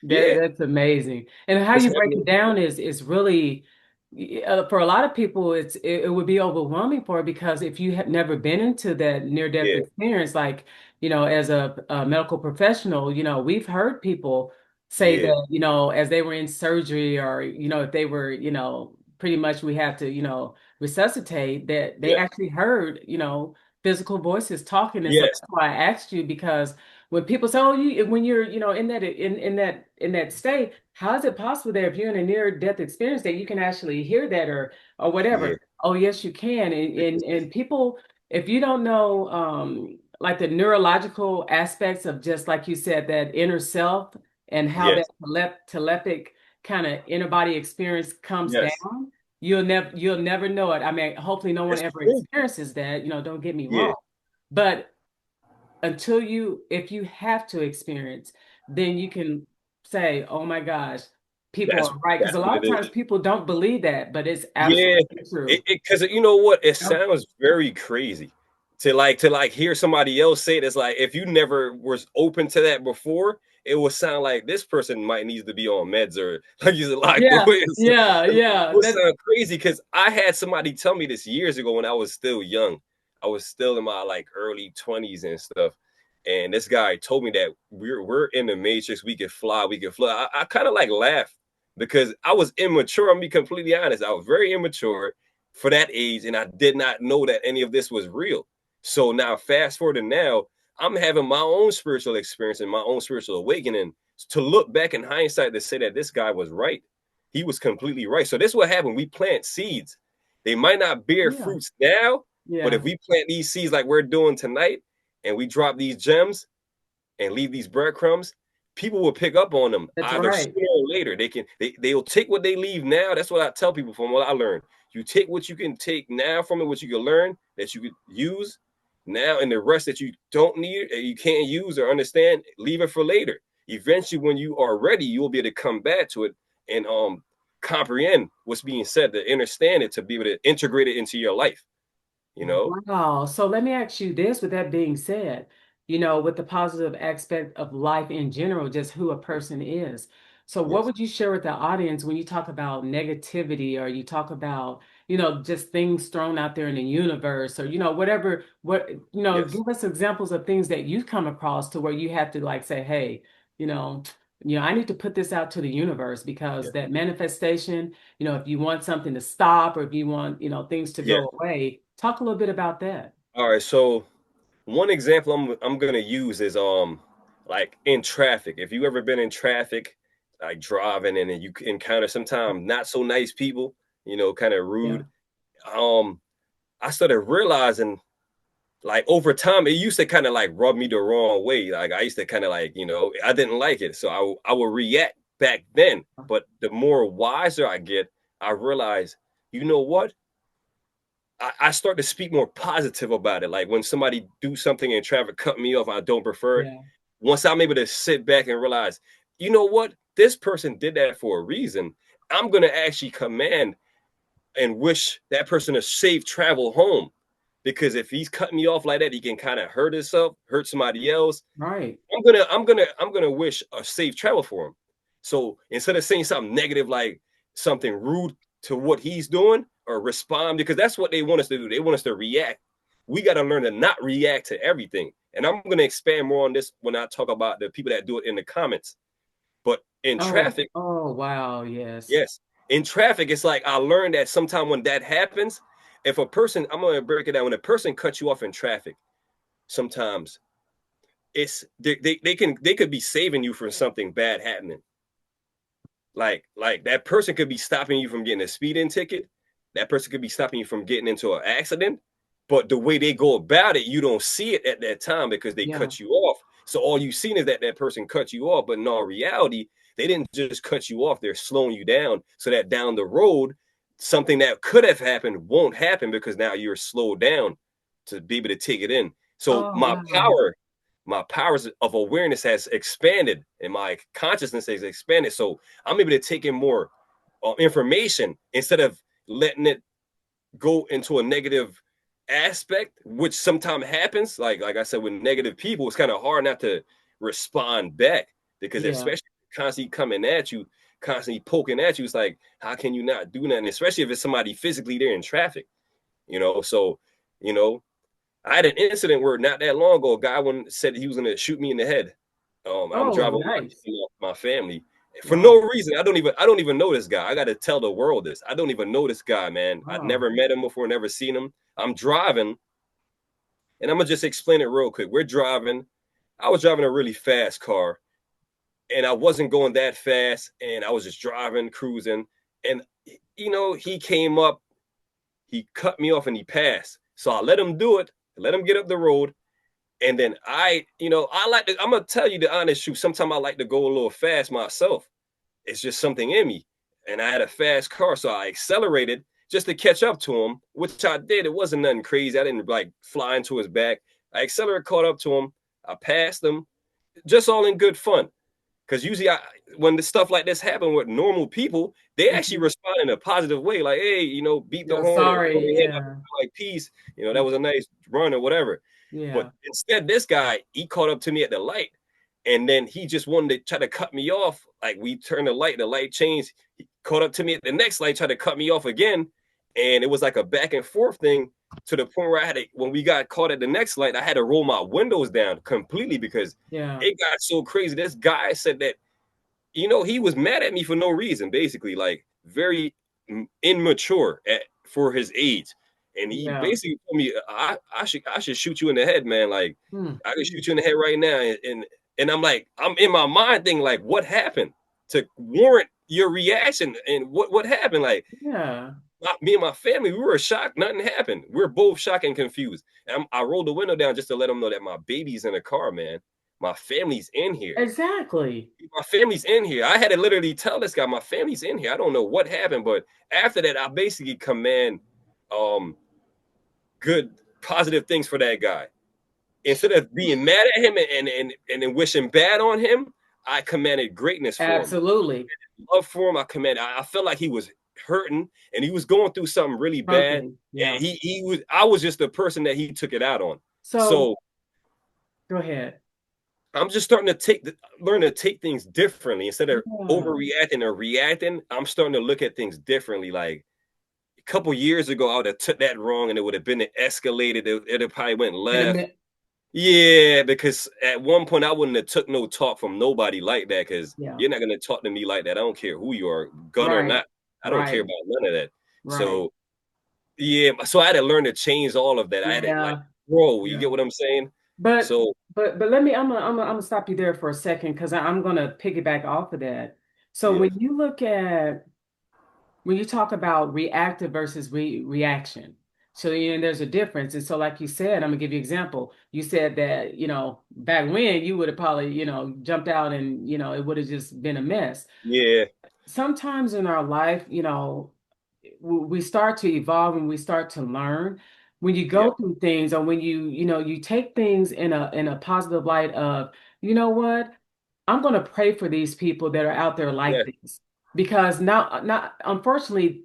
Yeah, That's amazing. And how it's you break happening. it down is really for a lot of people it would be overwhelming for because if you have never been into that near-death Yeah, experience, like, as a medical professional, we've heard people say yeah, that, as they were in surgery or, if they were, pretty much we have to, resuscitate that they yeah, actually heard, physical voices talking. And so yes, that's why I asked you because when people say, "Oh, when you're, in that state, how is it possible that if you're in a near death experience that you can actually hear that or yeah. whatever?" Oh, yes, you can. And people, if you don't know, like the neurological aspects of just like you said, that inner self and how Yes, that telepathic kind of inner body experience comes yes. down, you'll never know it. I mean, hopefully, no one That's ever true. experiences that. Don't get me Yeah, wrong, but if you have to experience, then you can say, oh my gosh, people that's are right. Because that's a what lot it of times is. people don't believe that, but it's Yeah, absolutely true. it because you know what? It Yep. sounds very crazy to hear somebody else say it. It's like if you never was open to that before, it would sound like this person might need to be on meds or like he's locked Yeah, away. yeah, It yeah. would sound crazy because I had somebody tell me this years ago when I was still young. I was still in my like early 20s and stuff. And this guy told me that we're in the matrix, we could fly, we could fly. I kind of like laughed because I was immature. I'm be completely honest. I was very immature for that age, and I did not know that any of this was real. So now, fast forward to now, I'm having my own spiritual experience and my own spiritual awakening to look back in hindsight to say that this guy was right. He was completely right. So this is what happened. We plant seeds. They might not bear Yeah, fruits now, but if yeah. we plant these seeds like we're doing tonight, and we drop these gems, and leave these breadcrumbs, people will pick up on them That's either right. sooner or later. They'll take what they leave now. That's what I tell people from what I learned. You take what you can take now from it, what you can learn that you could use now, and the rest that you don't need, you can't use or understand, leave it for later. Eventually, when you are ready, you will be able to come back to it and comprehend what's being said, to understand it, to be able to integrate it into your life. You know? Wow. So let me ask you this, with that being said, with the positive aspect of life in general, just who a person is. So what Yes. would you share with the audience when you talk about negativity or you talk about, just things thrown out there in the universe or, whatever, Yes. give us examples of things that you've come across to where you have to like say, hey, you know, I need to put this out to the universe because Yes. that manifestation, if you want something to stop or if you want, things to Yes. go away, talk a little bit about that. All right. So one example I'm gonna use is like in traffic. If you ever been in traffic, like driving and then you encounter sometimes not so nice people, kind of Yeah. rude. Um, I started realizing like over time it used to kind of like rub me the wrong way. Like I used to kind of like, I didn't like it. So I would react back then. But the more wiser I get, I realize, you know what? I start to speak more positive about it. Like when somebody do something in traffic, cut me off, I don't prefer it. Yeah. Once I'm able to sit back and realize, you know what, this person did that for a reason. I'm gonna actually command and wish that person a safe travel home. Because if he's cutting me off like that, he can kind of hurt himself, hurt somebody else. Right. I'm gonna wish a safe travel for him. So instead of saying something negative like something rude to what he's doing or respond, because that's what they want us to do. They want us to react. We got to learn to not react to everything. And I'm gonna expand more on this when I talk about the people that do it in the comments. But in Oh, traffic, oh, wow. Yes. yes, in traffic, it's like I learned that sometime when that happens, if a person, I'm gonna break it down. When a person cuts you off in traffic, sometimes they could be saving you from something bad happening. Like that person could be stopping you from getting a speeding ticket. That person could be stopping you from getting into an accident. But the way they go about it, you don't see it at that time because they Yeah. cut you off. So all you've seen is that that person cut you off. But in all reality, they didn't just cut you off. They're slowing you down so that down the road, something that could have happened won't happen because now you're slowed down to be able to take it in. So Oh, wow. my powers of awareness has expanded and my consciousness has expanded. So I'm able to take in more information instead of letting it go into a negative aspect, which sometimes happens. Like I said, with negative people, it's kind of hard not to respond back because Yeah. especially constantly coming at you, constantly poking at you. It's like, how can you not do nothing? Especially if it's somebody physically there in traffic, you know? So, you know, I had an incident where not that long ago, a guy said he was going to shoot me in the head. I'm Oh, driving nice. my family for no Wow. reason. I don't even know this guy. I got to tell the world this. I don't even know this guy, man. I'd Wow. never met him before, never seen him. I'm driving, and I'm gonna just explain it real quick. We're driving. I was driving a really fast car, and I wasn't going that fast, and I was just driving, cruising, and he came up, he cut me off, and he passed. So I let him do it, let him get up the road, and then I'm gonna tell you the honest truth. Sometimes I like to go a little fast myself. It's just something in me. And I had a fast car, so I accelerated just to catch up to him, which I did. It wasn't nothing crazy. I didn't like fly into his back. I accelerated, caught up to him. I passed him, just all in good fun. Because usually, when the stuff like this happen with normal people, they actually Mhm. respond in a positive way, like, "Hey, beat the Yeah, horn or throw sorry. their hand up, Yeah. like peace. That was a nice run or whatever." But Yeah. instead, this guy, he caught up to me at the light, and then he just wanted to try to cut me off. Like we turned the light changed. He caught up to me at the next light, tried to cut me off again, and it was like a back and forth thing to the point where when we got caught at the next light, I had to roll my windows down completely because Yeah. it got so crazy. This guy said that he was mad at me for no reason, basically, like very immature for his age. And he Yeah. basically told me, I should shoot you in the head, man. Like, Hmm. I can shoot you in the head right now. And I'm like, I'm in my mind thinking, like, what happened to warrant your reaction? And what happened? Like, Yeah. me and my family, we were shocked. Nothing happened. We're both shocked and confused. And I rolled the window down just to let them know that my baby's in the car, man. My family's in here. Exactly. My family's in here. I had to literally tell this guy, my family's in here. I don't know what happened, but after that, I basically command um good positive things for that guy. Instead of being mad at him and then wishing bad on him, I commanded greatness for him. Absolutely. Love for him. I felt like he was hurting and he was going through something really bad. Something. And Yeah. I was just the person that he took it out on. So So go ahead. I'm just starting to learn to take things differently instead of Yeah. overreacting or reacting. I'm starting to look at things differently. Like a couple years ago, I would have took that wrong, and it would have been escalated. It probably went In a left. minute. Yeah, because at one point I wouldn't have took no talk from nobody like that. Because Yeah. you're not gonna talk to me like that. I don't care who you are, gun or Right. not. I don't care Right. about none of that. Right. So yeah, so I had to learn to change all of that. I had to like, Yeah. bro, you Yeah. get what I'm saying? But So but let me I'm gonna stop you there for a second because I'm gonna piggyback off of that. So yeah, when you talk about reactive versus reaction, so there's a difference. And so like you said, I'm gonna give you an example. You said that, back when you would have probably, jumped out and it would have just been a mess. yeah, Sometimes in our life, we start to evolve and we start to learn. When you yeah, go through things or when you take things in a positive light of, you know what? I'm going to pray for these people that are out there like yeah. this because now, not unfortunately,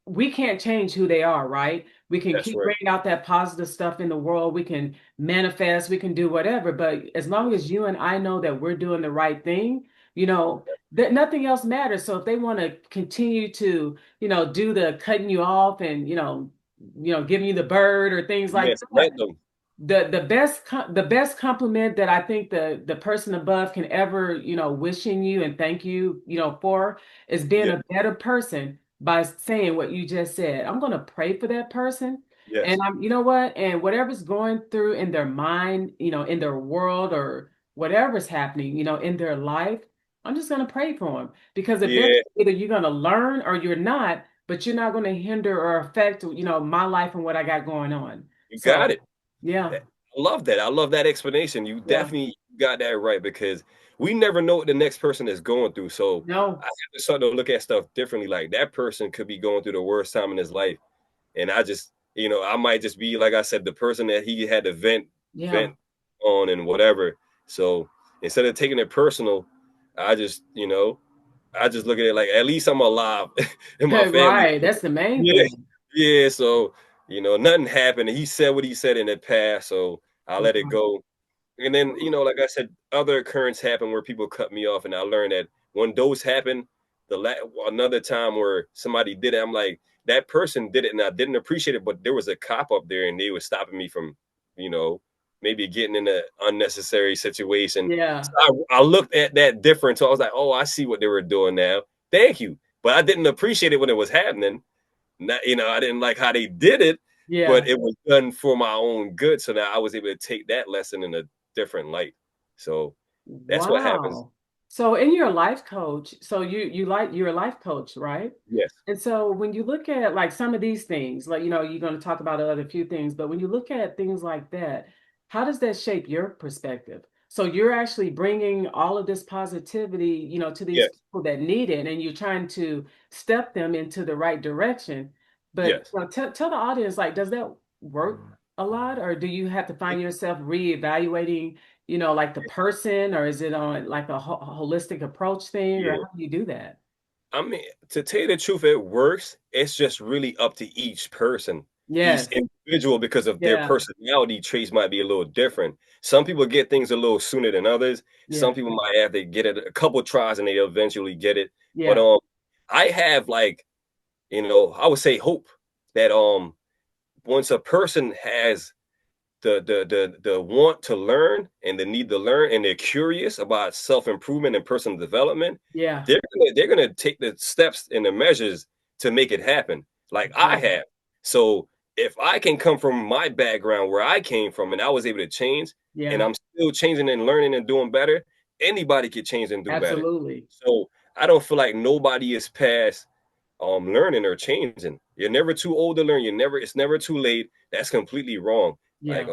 we can't change who they are, right? We can That's keep right. bringing out that positive stuff in the world. We can manifest, we can do whatever. But as long as you and I know that we're doing the right thing, that nothing else matters. So if they want to continue to, do the cutting you off and, giving you the bird or things like Yes, that, let them. the best compliment that I think the person above can ever wishing you and thank you for is being Yeah, a better person by saying what you just said. I'm going to pray for that person, and yes, I'm you know what and whatever's going through in their mind, in their world or whatever's happening in their life. I'm just going to pray for them because eventually yeah. either you're going to learn or you're not, but you're not going to hinder or affect my life and what I got going on. You got So it. yeah. I love that. I love that explanation. You Yeah. definitely got that right because we never know what the next person is going through. So I No. have to start to look at stuff differently. Like that person could be going through the worst time in his life, and I just, I might just be like I said, the person that he had to Yeah. vent on and whatever. So instead of taking it personal, I just, I just look at it like at least I'm alive and my family. Right. That's the main Yeah, thing. yeah. So nothing happened. He said what he said in the past, so I let it Mhm. go. And then, like I said, other occurrences happen where people cut me off, and I learned that when those happen, another time where somebody did it, I'm like, that person did it, and I didn't appreciate it, but there was a cop up there, and they were stopping me from, you know, maybe getting in an unnecessary situation. Yeah. So I looked at that different. So I was like, oh, I see what they were doing now. Thank you. But I didn't appreciate it when it was happening. Not, I didn't like how they did it, but Yeah. it was done for my own good. So now I was able to take that lesson in a different light. So that's what happens. Wow. So in your life coach, so you're a life coach, right? Yes. And so when you look at like some of these things, like you're going to talk about other few things, but when you look at things like that, how does that shape your perspective? So you're actually bringing all of this positivity, to these Yes. people that need it, and you're trying to step them into the right direction. But Yes. tell the audience, like, does that work a lot, or do you have to find yourself reevaluating, like the person, or is it on like a holistic approach thing, or Yeah. how do you do that? I mean, to tell you the truth, it works. It's just really up to each person, each Yes. individual, because of their Yeah. personality traits might be a little different. Some people get things a little sooner than others. Some Yeah. people might have to get it a couple tries and they eventually get it. But Yeah. I have like, I would say hope that once a person has the want to learn and the need to learn, and they're curious about self-improvement and personal development, Yeah. they're gonna take the steps and the measures to make it happen, like That's I right. have. So if I can come from my background where I came from and I was able to change, and Yeah. I'm still changing and learning and doing better, anybody can change and do better. Absolutely. So I don't feel like nobody is past learning or changing. You're never too old to learn. It's never too late. That's completely wrong. Yeah.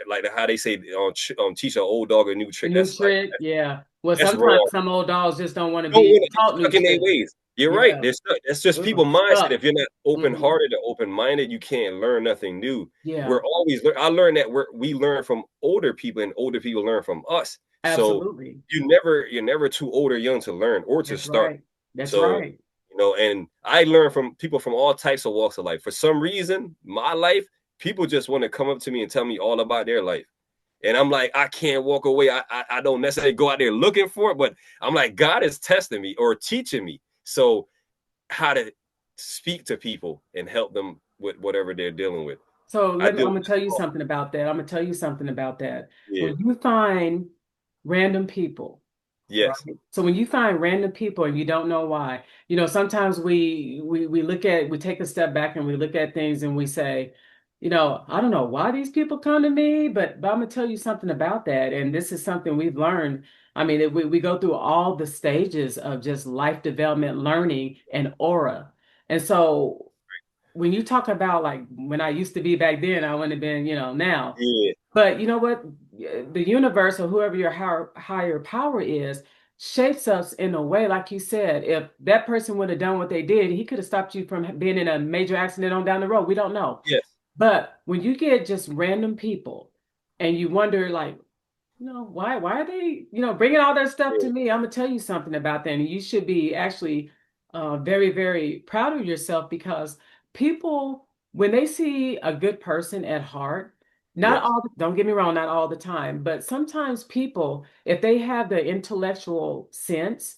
Like how they say teach an old dog a new A trick. new trick. Yeah. Well, That's sometimes wrong. some old dogs just don't want to Don't be want to get taught new stuck in their tricks. ways. You're right. Yeah. They're stuck. That's just people Ooh, mindset. If stuck. you're not open Hmm. hearted or open minded, you can't learn nothing new. Yeah. I learned that we learn from older people, and older people learn from us. So Absolutely. you're never too old or young to learn or to That's start. right. That's So right. and I learn from people from all types of walks of life. For some reason, my life, people just want to come up to me and tell me all about their life. And I'm like, I can't walk away. I don't necessarily go out there looking for it, but I'm like, God is testing me or teaching me. So how to speak to people and help them with whatever they're dealing with. So I I'm deal with gonna tell it you all. something about that. I'm gonna tell you something about that. Yeah. When you find random people, right? Yes. So when you find random people and you don't know why, sometimes we take a step back and we look at things and we say, I don't know why these people come to me, but I'm gonna tell you something about that. And this is something we've learned. I mean, we go through all the stages of just life development, learning, and aura. And so when you talk about like when I used to be back then, I wouldn't have been, now. Yeah. But you know what? The universe or whoever your higher power is shapes us in a way, like you said, if that person would have done what they did, he could have stopped you from being in a major accident on down the road. We don't know. Yes. But when you get just random people and you wonder, like, why are they, bringing all their stuff Yeah. to me? I'm gonna tell you something about that, and you should be actually very, very proud of yourself because people, when they see a good person at heart, not Yes. all, don't get me wrong, not all the time, but sometimes people, if they have the intellectual sense,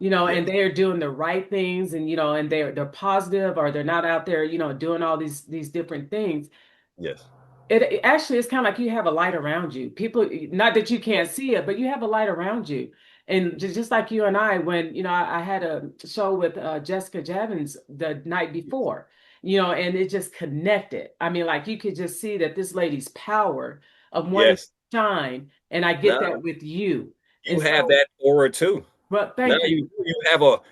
and Yes. they are doing the right things, and and they're positive, or they're not out there, doing all these different things, Yes. it actually is kind of like you have a light around you. People, not that you can't see it, but you have a light around you. And just like you and I, when, I had a show with Jessica Javins the night before, and it just connected. I mean, like you could just see that this lady's power of wanting to Yes. shine. And I get Now that with you. you And have so, that aura too. well, Now thank you.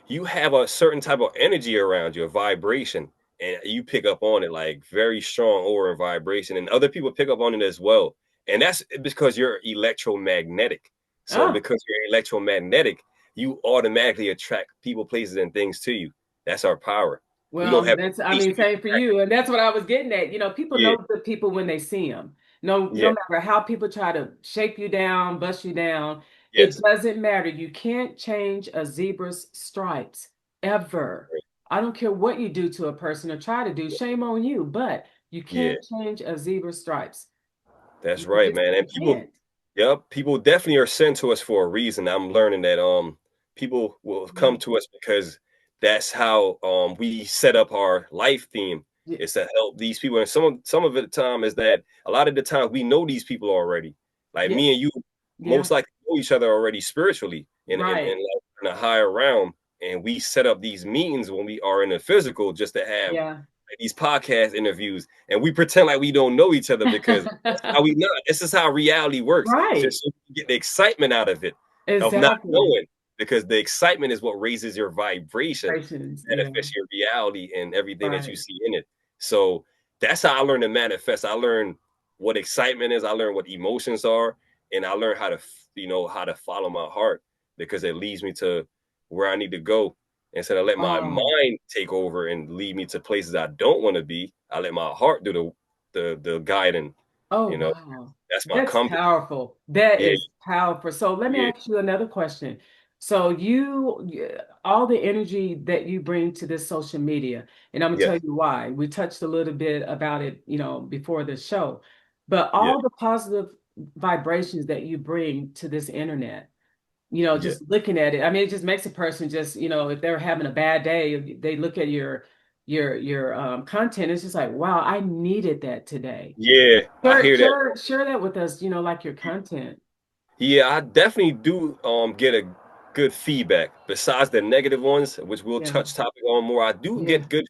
you have a certain type of energy around you, a vibration, and you pick up on it like very strong aura and vibration, and other people pick up on it as well. And that's because you're electromagnetic. So Oh, because you're electromagnetic, you automatically attract people, places, and things to you. That's our power. We don't well, have that's, I to chase mean, to get same for attracted. you. And that's what I was getting at. People Yeah, know the people when they see them. No yeah, matter how people try to shake you down, bust you down, it yes. doesn't matter. You can't change a zebra's stripes ever. I don't care what you do to a person or try to do, shame on you, but you Yeah, can't change a zebra's stripes. that's You right, just man. you And people can't. Yep, people definitely are sent to us for a reason. I'm learning that people will Yeah. come to us because that's how we set up our life theme Yeah. is to help these people. And some of the time is that a lot of the time we know these people already. Like Yeah. me and you Yeah. most likely know each other already spiritually Right. like in a higher realm. And we set up these meetings when we are in the physical just to have Yeah. like, these podcast interviews, and we pretend like we don't know each other because that's how we not. This is how reality works. Right. Just so you get the excitement out of it, of not Exactly. knowing, because the excitement is what raises your vibration, Patience. Yeah. manifests your reality and everything that you Right. see in it. So that's how I learned to manifest. I learned what excitement is. I learned what emotions are, and I learned how to, how to follow my heart because it leads me to where I need to go. Instead of let my Oh. mind take over and lead me to places I don't want to be, I let my heart do the guiding. Oh, You know, wow. that's my That's compass. powerful. That Yeah, is powerful. So let me yeah, ask you another question. So all the energy that you bring to this social media, and I'm gonna yeah, tell you why. We touched a little bit about it, before the show, but yeah, all the positive vibrations that you bring to this internet, yeah, just looking at it, I mean, it just makes a person just, if they're having a bad day, they look at your content, it's just like, wow, I needed that today. yeah. I Share, hear that. share, share that with us, like your content. Yeah, I definitely do get a good feedback. Besides the negative ones, which we'll Yeah, touch topic on more, I do yeah. get good